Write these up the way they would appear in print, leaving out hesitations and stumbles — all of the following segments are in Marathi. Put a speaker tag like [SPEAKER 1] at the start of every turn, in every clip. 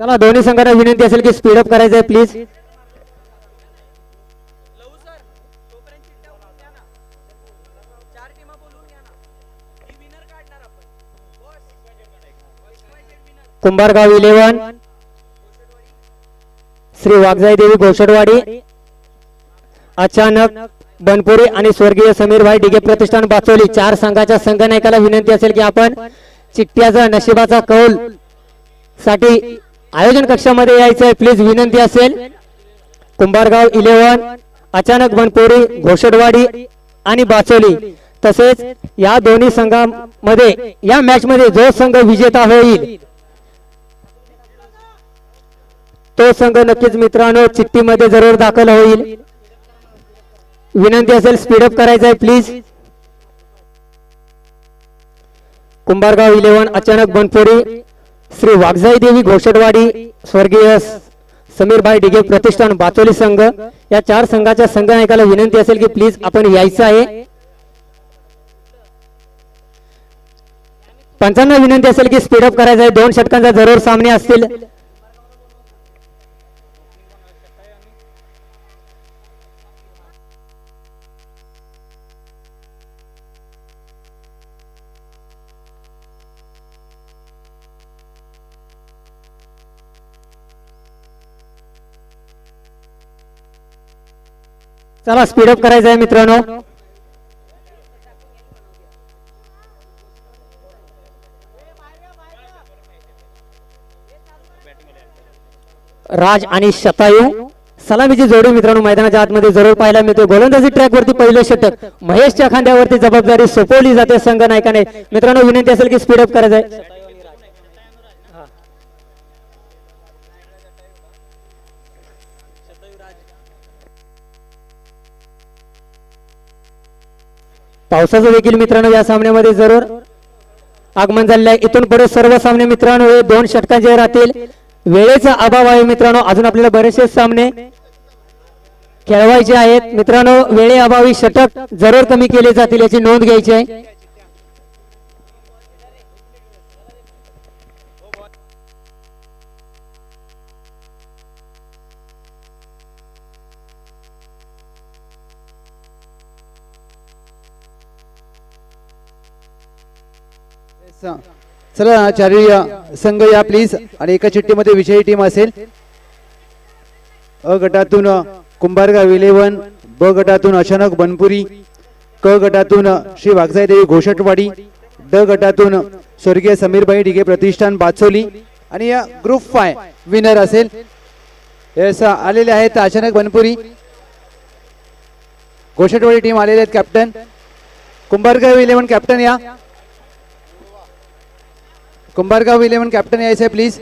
[SPEAKER 1] चला दोन्ही संघांना विनंती असेल की स्पीड अप करायचं आहे प्लीज. कुंभारगाव 11 श्री वाघजाई देवी घोषडवाडी, अचानक बनपुरी आणि स्वर्गीय समीरभाई डिगे प्रतिष्ठान बाचोली चार संघाच्या संघनायकाला विनंती असेल की आपण चिठ्ठ्याचा नशिबाचा कौल साठी आयोजन कक्षामध्ये यायचं आहे प्लीज विनंती असेल. कुंभारगाव 11 अचानक बनपुरी घोषडवाडी आणि बाचोली तसेच या दोन्ही संघांमध्ये या मॅच मध्ये जो संघ विजेता होईल तो संघ नक्कीच मित्रांनो चिठ्ठीमध्ये जरूर दाखल होईल. विनंती असेल स्पीडअप करायचं आहे प्लीज. कुंभारगाव 11 अचानक बनपुरी श्री वाघजाई देवी घोषडवाडी स्वर्गीय समीरभाई डिगे प्रतिष्ठान बाचोली संघ या चार संघाच्या संघनायकाला विनंती असेल की प्लीज आपण यायचं आहे. पंचांना विनंती असेल की स्पीडअप करायचं आहे. 2 षटकांचा जरूर सामने असतील. चला स्पीडअप करायचं आहे मित्रांनो. राज आणि शतायू सलामीची जोडी मित्रांनो मैदानाच्या आतमध्ये जरूर पाहायला मिळते. गोलंदाजी ट्रॅक वरती पहिलं षटक महेशच्या खांद्यावरती जबाबदारी सोपवली जाते संघ नायकाने. मित्रांनो विनंती असेल की स्पीडअप करायचं आहे. पावसाचं देखील मित्रांनो या सामन्यामध्ये जरूर आगमन झालेलं आहे. इथून पुढे सर्व सामने मित्रांनो हे 2 षटकांचे राहतील. वेळेचा अभाव आहे मित्रांनो, अजून आपल्याला बरेचसे सामने खेळवायचे आहेत मित्रांनो. वेळेअभावी षटक जरूर कमी केले जातील याची नोंद घ्यायची आहे.
[SPEAKER 2] चला चारही संघ या प्लीज आणि एका चिठ्ठीमध्ये विजयी टीम असेल. अ गटातून कुंभारगाव 11, ब गटातून अचानक बनपुरी, क गटातून श्री वाघजाई देवी घोषटवाडी, ड गटातून स्वर्गीय समीरभाई डिगे प्रतिष्ठान बाचोली आणि या ग्रुप 5 विनर असेल. आलेले आहेत अचानक बनपुरी घोषटवाडी टीम आलेले आहेत. कॅप्टन कुंभारगाव 11 कॅप्टन या. कुंभारगाव 11 कॅप्टन यायचं आहे प्लीज.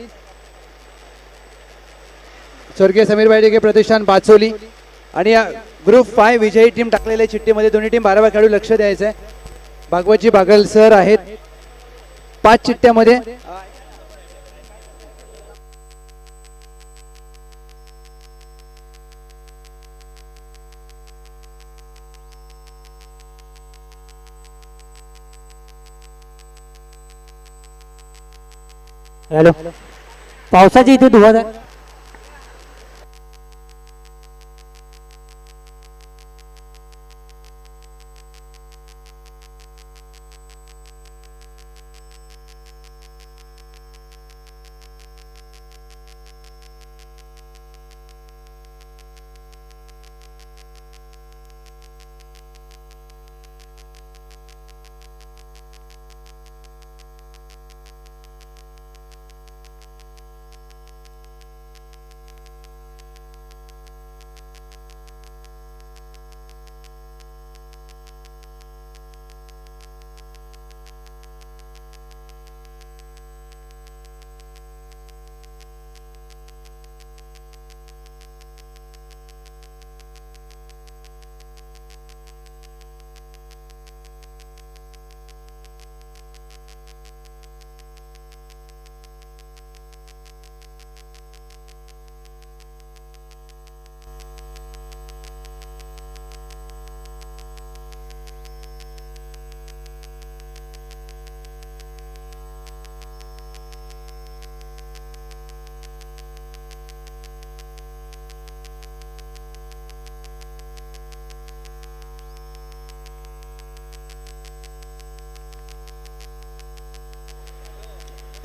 [SPEAKER 2] स्वर्गीय समीरभाई डिगे प्रतिष्ठान बाचोली आणि या ग्रुप 5 विजयी टीम टाकलेल्या चिठ्ठीमध्ये दोन्ही टीम 12 खेळाडू लक्ष द्यायचं आहे. भागवतजी बागल सर आहेत 5 चिठ्ठ्यामध्ये.
[SPEAKER 1] हॅलो पावसाची इथे धुवाधार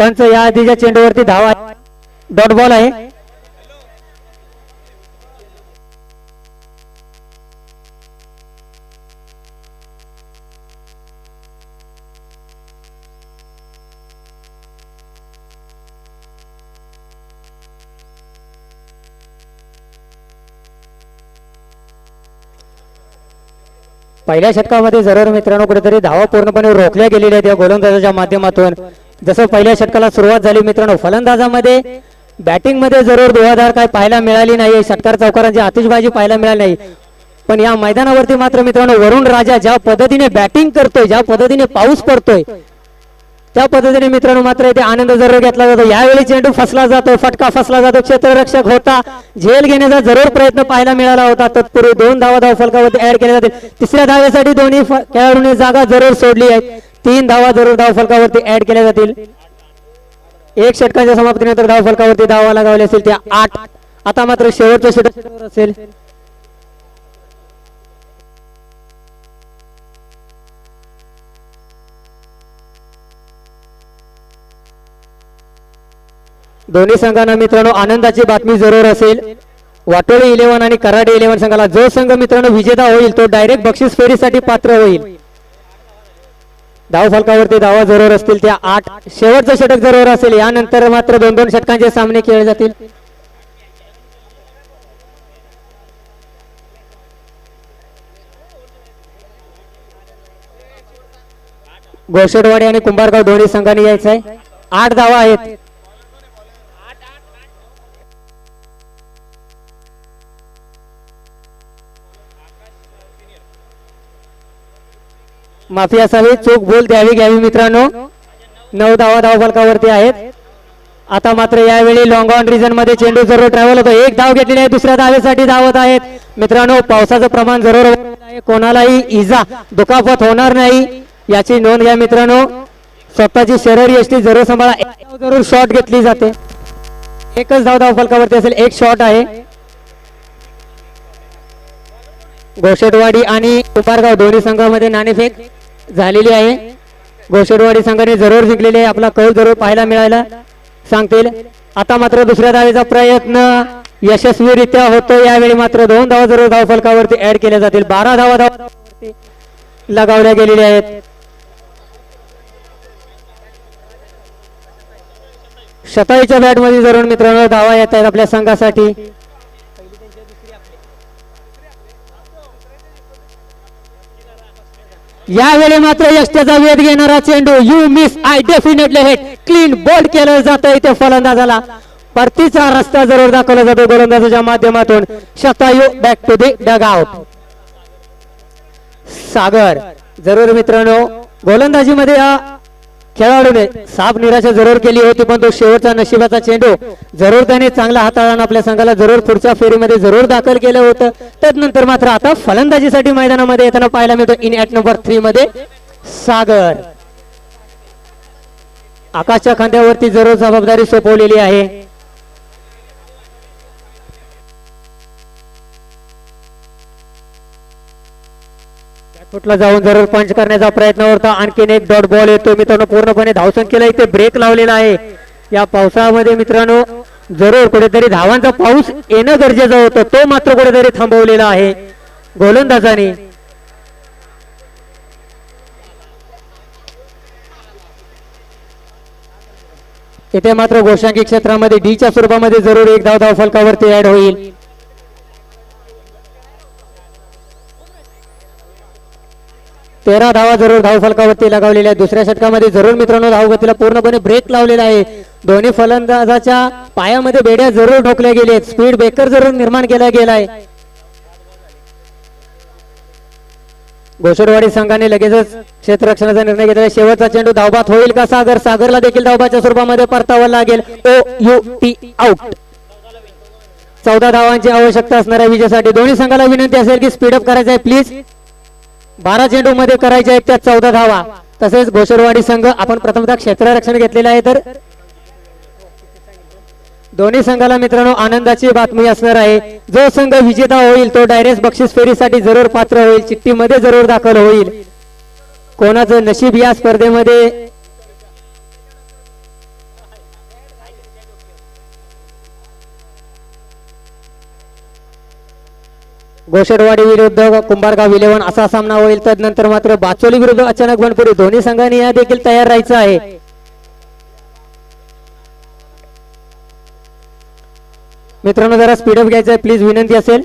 [SPEAKER 1] पंच या आधीच्या चेंडूवरती धावा डॉट बॉल आहे. पहिल्या षटकामध्ये जरूर मित्रांनो कुठेतरी धावा पूर्णपणे रोखल्या गेलेल्या आहेत या गोलंदाजाच्या माध्यमातून. जसं पहिल्या षटकाला सुरुवात झाली मित्रांनो, फलंदाजामध्ये बॅटिंग मध्ये जरूर धुवाधार काय पाहायला मिळाली नाही, षटकार चौकारांची आतिषबाजी पाहायला मिळाली नाही. पण या मैदानावरती मात्र मित्रांनो वरुण राजा ज्या पद्धतीने बॅटिंग करतोय, ज्या पद्धतीने पाऊस पडतोय, त्या पद्धतीने मित्रांनो मात्र इथे आनंद जरूर घेतला जातो. यावेळी चेंडू फसला जातो, फटका फसला जातो, क्षेत्ररक्षक होता, झेल घेण्याचा जरूर प्रयत्न पाहायला मिळाला होता. तत्पूर्वी 2 धावा धावफलकावरती ऍड केल्या जातील. तिसऱ्या धावेसाठी दोन्ही खेळाडूंनी जागा जरूर सोडली आहे. 3 धावा जरूर धावफलकावरती ऍड केल्या जातील. 1 षटकाच्या समाप्तीनंतर धावफलकावरती धावा लगावल्या असतील त्या 8. आता मात्र शेवटचं षटक असेल. दोन्ही संघांना मित्रांनो आनंदाची बातमी जरूर असेल. वाटोळी 11 आणि कराडे 11 संघाला जो संघ मित्रांनो विजेता होईल तो डायरेक्ट बक्षीस फेरीसाठी पात्र होईल. धावफलकावरती धावा जरूर असतील त्या 8. शेवटचं षटक जरूर असेल. यानंतर मात्र 2-2 षटकांचे सामने खेळले जातील. घोषडवाडी आणि कुंभारगाव दोन्ही संघांनी यायचं आहे. 8 धावा आहेत. माफी असावी, चूक भूल द्यावी घ्यावी मित्रांनो. 9 धावा धावफलकावरती आहेत. आता मात्र यावेळी लॉंग ऑन रिजन मध्ये चेंडू जरूर ट्रॅव्हल होतो. 1 धाव घेतलेली आहे, दुसऱ्या धावेसाठी धावत आहेत मित्रांनो. पावसाचं प्रमाण जरूर आहे, कोणालाही इजा दुखापत होणार नाही याची नोंद घ्या मित्रांनो. स्वतःची शरीर यष्टी जरूर सांभाळा. 1 धाव जरूर शॉट घेतली जाते. 1च धाव धावफलकावरती असेल. 1 शॉट आहे. घोषडवाडी आणि कुंभारगाव दोन्ही संघामध्ये नाणेफेक झालेली आहे. घोषडवाडी संघाने जरूर जिंकलेले आहे. आपला कौल जरूर पाहायला मिळायला सांगतील. आता मात्र दुसऱ्या धावेचा प्रयत्न यशस्वीरित्या होतो. यावेळी मात्र 2 धावा जरूर धावफलकावरती ऍड केल्या जातील. 12 धावा धावफलकावरती लगावल्या गेलेल्या आहेत. शताईच्या बॅट मध्ये जरूर मित्रांनो धावा येत आहेत आपल्या संघासाठी. यावेळी मात्र यष्ट्याचा वेध घेणारा चेंडू you miss I definitely hit clean bowled केलं जातं इथे फलंदाजाला. परतीचा रस्ता जरूर दाखवला जातो गोलंदाजाच्या माध्यमातून. Shatayu back to the dugout. Sagar जरूर मित्रांनो गोलंदाजीमध्ये या खेळाडूने साफ निराशा जरूर केली होती, पण तो शेवटचा नशिबाचा चेंडू जरूर त्याने चांगला हाताळून आपल्या संघाला जरूर पुढच्या फेरीमध्ये जरूर दाखल केलं होतं. त्यानंतर मात्र आता फलंदाजीसाठी मैदानामध्ये येताना पाहायला मिळतो इन ॲट नंबर 3 मध्ये सागर. आकाशच्या खांद्यावरती जरूर जबाबदारी सोपवलेली आहे. फुटला जाऊन जरूर पंच करण्याचा प्रयत्न होता. आणखीन एक डॉट बॉल येतो मित्रांनो. पूर्णपणे धावसंख्येला इथे ब्रेक लावलेला आहे. या पावसामध्ये मित्रांनो जरूर कुठेतरी धावांचा पाऊस येणं गरजेचं होतं, तो मात्र कुठेतरी थांबवलेला आहे गोलंदाजाने. इथे मात्र घोषांकी क्षेत्रामध्ये डीच्या स्वरूपामध्ये जरूर 1 धाव धावफलकावरती ऍड होईल. तेरा धावा जरूर धावफलकावरती लगावलेल्या. दुसऱ्या षटकामध्ये जरूर मित्रांनो धावगतीला पूर्णपणे ब्रेक लावलेला आहे. दोन्ही फलंदाजाच्या पायामध्ये बेड्या जरूर ठोकल्या गेल्या आहेत. स्पीड ब्रेकर जरूर निर्माण केला गेलाय. घोषडवाडी संघाने लगेचच क्षेत्ररक्षणाचा निर्णय घेतला. शेवटचा चेंडू धावबाद होईल का सागर? सागरला देखील धावबाच्या स्वरूपामध्ये परतावं लागेल. OUT out. 14 धावांची आवश्यकता असणाऱ्या विजयासाठी दोन्ही संघाला विनंती असेल की स्पीडअप करायचं आहे प्लीज. 12 चेंडू मध्ये करायचे आहेत त्या 14 धावा. तसेच घोषडवाडी संघ आपण प्रथमतः क्षेत्ररक्षण घेतलेलं आहे, तर दोन्ही संघाला मित्रांनो आनंदाची बातमी असणार आहे. जो संघ विजेता होईल तो डायरेक्ट बक्षीस फेरीसाठी जरूर पात्र होईल, चिठ्ठीमध्ये जरूर दाखल होईल. कोणाचं नशीब या स्पर्धेमध्ये गोषडवाडी विरुद्ध कुंभारगाव 11 असा सामना होईल. तदनंतर मात्र बाचोली विरुद्ध अचानक बनपुरी दोन्ही संघांनी या देखील तयार राहायचं आहे. मित्रांनो जरा स्पीडअप घ्यायचं आहे प्लीज, विनंती असेल.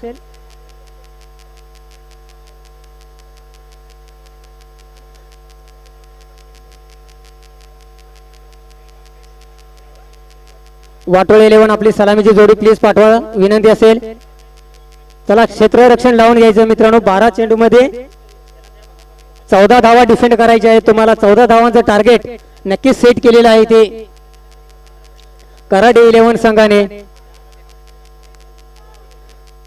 [SPEAKER 1] वाटोळे 11 आपली सलामीची जोडी प्लीज पाठवा, विनंती असेल. चला क्षेत्ररक्षण लावून घ्यायचं मित्रांनो. 12 चेंडू मध्ये 14 धावा डिफेंड करायचे आहे. तुम्हाला 14 धावांचं टार्गेट नक्कीच सेट केलेलं आहे ते कराडे 11 संघाने.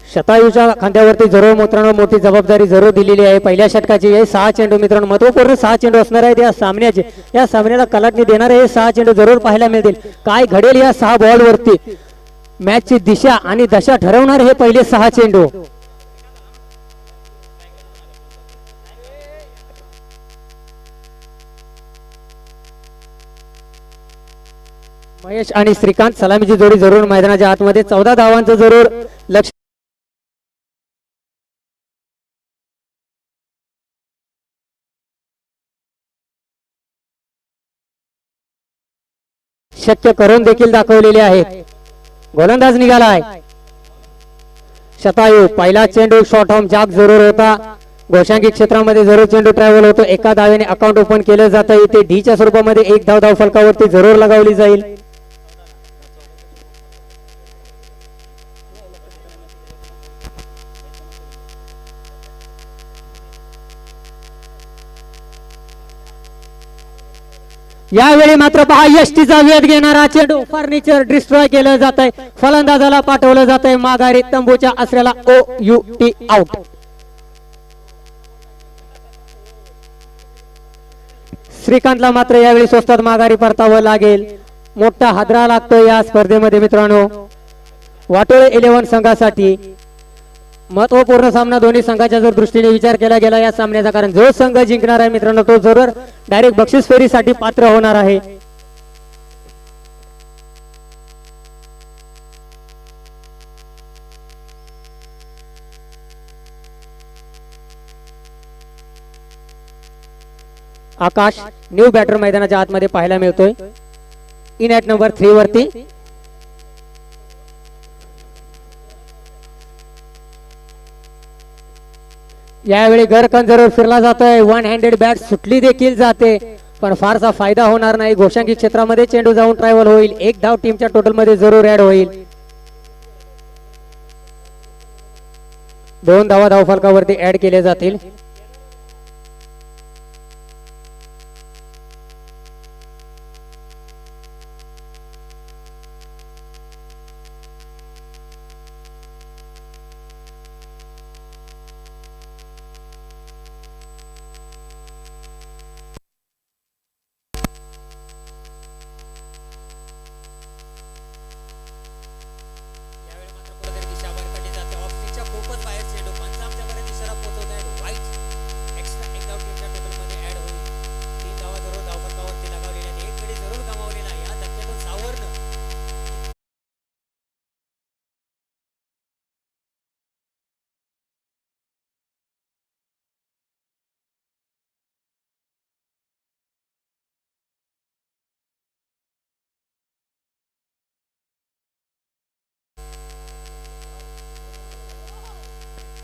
[SPEAKER 1] शतायूच्या खांद्यावरती जरूर मित्रांनो मोठी जबाबदारी जरूर दिलेली आहे पहिल्या षटकाची. हे 6 चेंडू मित्रांनो महत्वपूर्ण 6 चेंडू असणार आहेत या सामन्याचे. या सामन्याला कलाटणी देणारे हे 6 चेंडू जरूर पाहायला मिळतील. काय घडेल या 6 बॉल वरती, मॅचची दिशा आणि दशा ठरवणार हे पहिले 6 चेंडू. महेश आणि श्रीकांत सलामीची जोडी जरूर मैदानाच्या आतमध्ये. 14 धावांचं जरूर लक्ष शक्य करून देखील दाखवलेले आहेत. गोलंदाज निघालाय शतायू. पहिला चेंडू शॉर्ट ऑन जाग जरूर होता. गोशांकी क्षेत्रामध्ये जरूर चेंडू ट्रॅव्हल होतो. एका धावेने अकाउंट ओपन केलं जातं. इथे ढीच्या स्वरूपामध्ये 1 धाव धाव फलकावरती जरूर लगावली जाईल. यावेळी मात्र पहा यष्टीचा वेध घेणारा चेंडू फर्निचर डिस्ट्रॉय केलं जात आहे. फलंदाजाला पाठवलं जात आहे माघारी. तंबूच्या आसऱ्याला OUT आउट. श्रीकांतला मात्र यावेळी स्वस्तात माघारी परतावं लागेल. मोठा हादरा लागतो या स्पर्धेमध्ये मित्रांनो. वाटोळे 11 संघासाठी महत्वपूर्ण सामना दोन्ही संघाच्या जर दृष्टीने विचार केला गेला या सामन्याचा, कारण जो संघ जिंकणार आहे मित्रांनो तो जरूर डायरेक्ट बक्षीस फेरीसाठी पात्र होणार आहे. आकाश न्यू बॅटर मैदानाच्या आतमध्ये पाहायला मिळतोय इन ॲट नंबर 3 वरती. यावेळी गरकन जरूर फिरला जातोय. 1 हँडेड बॅट सुटली देखील जाते पण फारसा फायदा होणार नाही. घोषांकी क्षेत्रामध्ये चेंडू जाऊन ट्रॅव्हल होईल. 1 धाव टीमच्या टोटल मध्ये जरूर ऍड होईल. 2 धावा धाव फलकावरती ऍड केले जातील.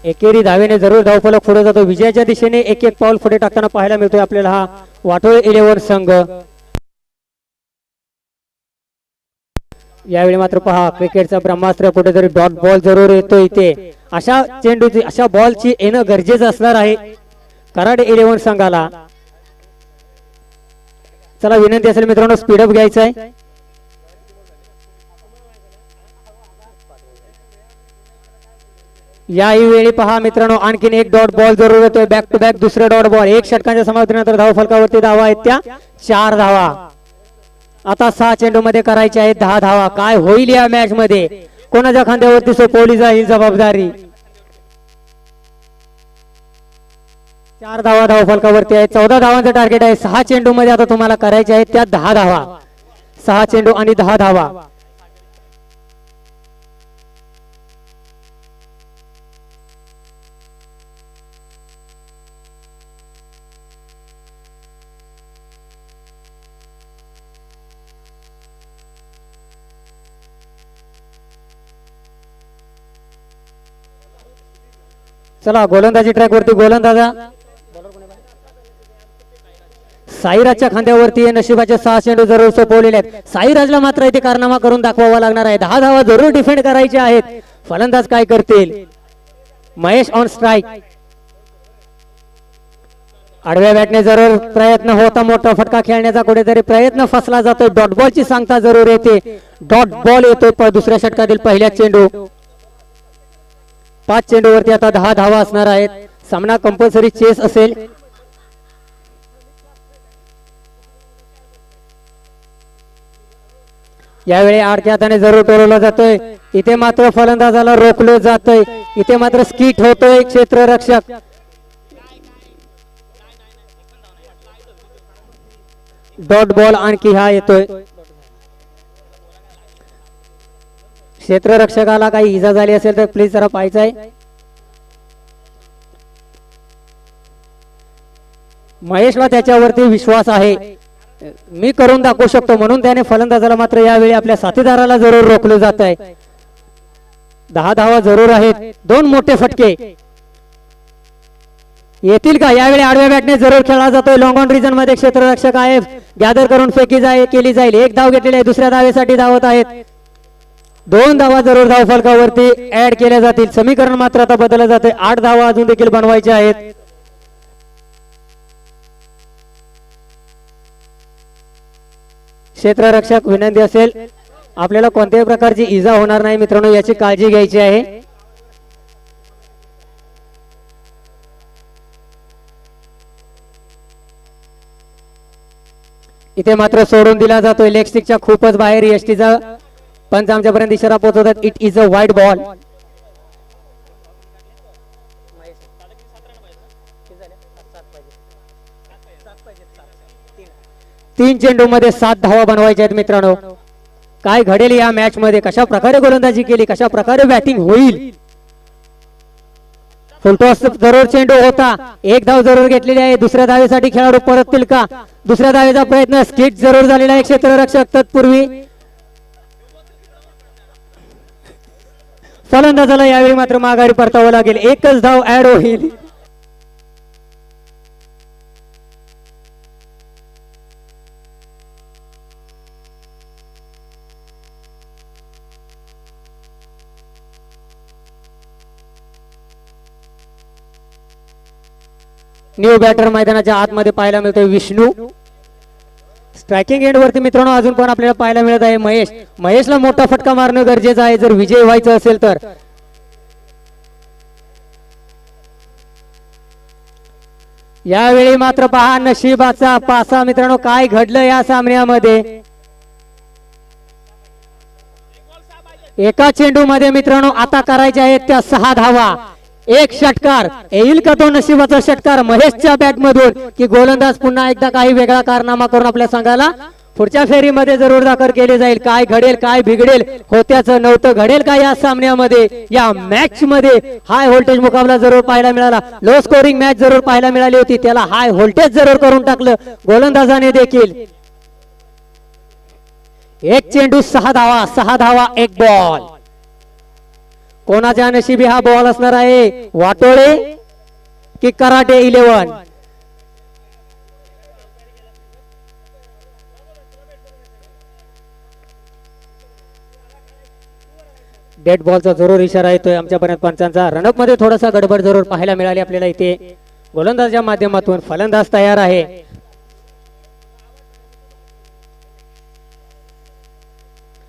[SPEAKER 1] एकेरी धावेने जरूर धावफलक पुढे जातो. विजयाच्या दिशेने एक एक पाऊल पुढे टाकताना पाहायला मिळतोय आपल्याला हा वाटोळे 11 संघ. यावेळी मात्र पहा क्रिकेटचा ब्रह्मास्त्र कुठेतरी डॉट बॉल जरूर येतो इथे. अशा चेंडूची अशा बॉलची येणं गरजेचं असणार आहे कराड 11 संघाला. चला विनंती असेल मित्रांनो स्पीडअप घ्यायचं आहे. याही वेळी पहा मित्रांनो आणखीन एक डॉट बॉल जरूर येतोय. बॅक टू बॅक दुसरे डॉट बॉल. 1 षटकांच्या समाप्तीनंतर धाव फलकावरती धावा आहेत त्या 4 धावा. आता 6 चेंडू मध्ये करायचे आहेत 10 धावा. काय होईल या मॅच मध्ये, कोणाच्या खांद्यावरती सोपवली जाईल जबाबदारी. 4 धावा धाव फलकावरती आहे. 14 धावांचं टार्गेट आहे. 6 चेंडू मध्ये आता तुम्हाला करायचे आहेत त्या 10 धावा. 6 चेंडू आणि 10 धावा. चला गोलंदाजी ट्रॅक वरती गोलंदाजा साईराजच्या खांद्यावरती नशिबाचे 6 चेंडू जरूर सोपवलेले आहेत. साईराजला मात्र इथे कारनामा करून दाखवावा लागणार आहे. 10 धावा जरूर डिफेंड करायचे आहेत. फलंदाज काय करतील? Mahesh on strike. आडव्या बॅटने जरूर प्रयत्न होता, मोठा फटका खेळण्याचा कुठेतरी प्रयत्न फसला जातोय. डॉट बॉलची सांगता जरूर येते. डॉट बॉल येतोय दुसऱ्या षटकातील पहिल्या चेंडू. 5 चेंडूवरती आता 10 धावा असणार आहेत. सामना कंपल्सरी चेस असेल. यावेळी आडक्या हाताने जरूर टोलवला जातोय. इथे मात्र फलंदाजाला रोखलं जातंय. इथे मात्र स्किट होतोय क्षेत्ररक्षक. डॉट बॉल आणखी हा येतोय. क्षेत्ररक्षकाला काही इजा झाली असेल तर प्लीज जरा पाहायचं आहे. महेशला त्याच्यावरती विश्वास आहे, मी करून दाखवू शकतो, म्हणून त्याने फलंदाजाला मात्र यावेळी आपल्या साथीदाराला जरूर रोखलं जात आहे. 10 धावा जरूर आहेत. 2 मोठे फटके येतील का? यावेळी आडव्या बॅटने जरूर खेळला जातोय. लॉंग ऑन रिजन मध्ये क्षेत्ररक्षक आहे, गॅदर करून फेकी केली जाईल. 1 धाव घेतलेली आहे. दुसऱ्या धावेसाठी धावत आहेत. 2 धावा जरूर धाव फलकावरती ऍड केल्या जातील. समीकरण मात्र आता बदललं जाते. 8 धावा अजून देखील बनवायच्या आहेत. क्षेत्ररक्षक विनंती असेल, आपल्याला कोणत्याही प्रकारची इजा होणार नाही मित्रांनो, याची काळजी घ्यायची आहे. इथे मात्र सोडून दिला जातोय. लेग स्टिकच्या खूपच बाहेर एसटीचा पंच आमच्यापर्यंत इशारा पोहोचवतात. It is a wide ball. 3 चेंडू मध्ये 7 धावा बनवायच्या आहेत मित्रांनो. काय घडेल या मॅच मध्ये? कशा प्रकारे गोलंदाजी केली, कशा प्रकारे बॅटिंग होईल? फुलटॉस जरूर चेंडू होता. 1 धाव जरूर घेतलेली आहे. दुसऱ्या धावेसाठी खेळाडू परततील का? दुसऱ्या धावेचा प्रयत्न. स्किट जरूर झालेला आहे क्षेत्ररक्षक. तत्पूर्वी फलंदाजाला यावेळी मात्र माघारी परतावं लागेल. 1च धाव ऍड होईल. न्यू बॅटर मैदानाच्या आतमध्ये पाहायला मिळतोय विष्णू. स्ट्रायकिंग एंड वरती मित्रांनो अजून पण आपल्याला पाहायला मिळत आहे महेशला मोठा फटका मारणं गरजेचं आहे जर विजय व्हायचं असेल तर. यावेळी मात्र पहा नशिबाचा पासा मित्रांनो, काय घडलं या सामन्यामध्ये. एका चेंडू मध्ये मित्रांनो आता करायच्या आहेत त्या 6 धावा. 1 षटकार येईल का तो नशिबाचा षटकार महेशच्या बॅट मधून, की गोलंदाज पुन्हा एकदा काही वेगळा कारनामा करून आपल्या संघाला पुढच्या फेरीमध्ये जरूर दाखल केले जाईल. काय घडेल, काय बिघडेल, होत्याचं नव्हतं घडेल का या सामन्यामध्ये? या मॅच मध्ये हाय व्होल्टेज मुकाबला जरूर पाहायला मिळाला. लो स्कोरिंग मॅच जरूर पाहायला मिळाली होती, त्याला हाय व्होल्टेज जरूर करून टाकलं गोलंदाजाने देखील. 1 चेंडू 6 धावा, 6 धावा 1 बॉल. कोणाच्या नशिबी हा बॉल असणार आहे? वाटोळे की कराटे 11? डेड बॉलचा जरूर इशारा येतोय आमच्यापर्यंत पंचांचा. रनअप मध्ये थोडासा गडबड जरूर पाहायला मिळाली आपल्याला इथे. गोलंदाजाच्या माध्यमातून फलंदाज तयार आहे.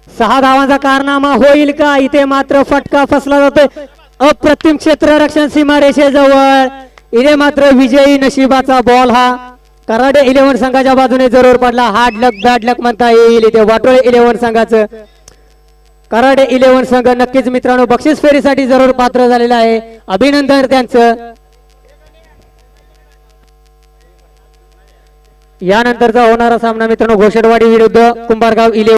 [SPEAKER 1] सहा धावांचा कारनामा होईल का? इथे मात्र फटका फसला जातोय. अप्रतिम क्षेत्ररक्षण सीमारेषेजवळ. इथे मात्र विजयी नशिबाचा बॉल हा कराडे 11 संघाच्या बाजूने जरूर पडला. हार्ड लक बॅड लक म्हणता येईल इथे वाटोळे 11 संघाचं. कराडे 11 संघ नक्कीच मित्रांनो बक्षीस फेरीसाठी जरूर पात्र झालेला आहे. अभिनंदन त्यांचं. यानंतरचा होणारा सामना मित्रांनो घोषडवाडी विरुद्ध कुंभारगाव 11.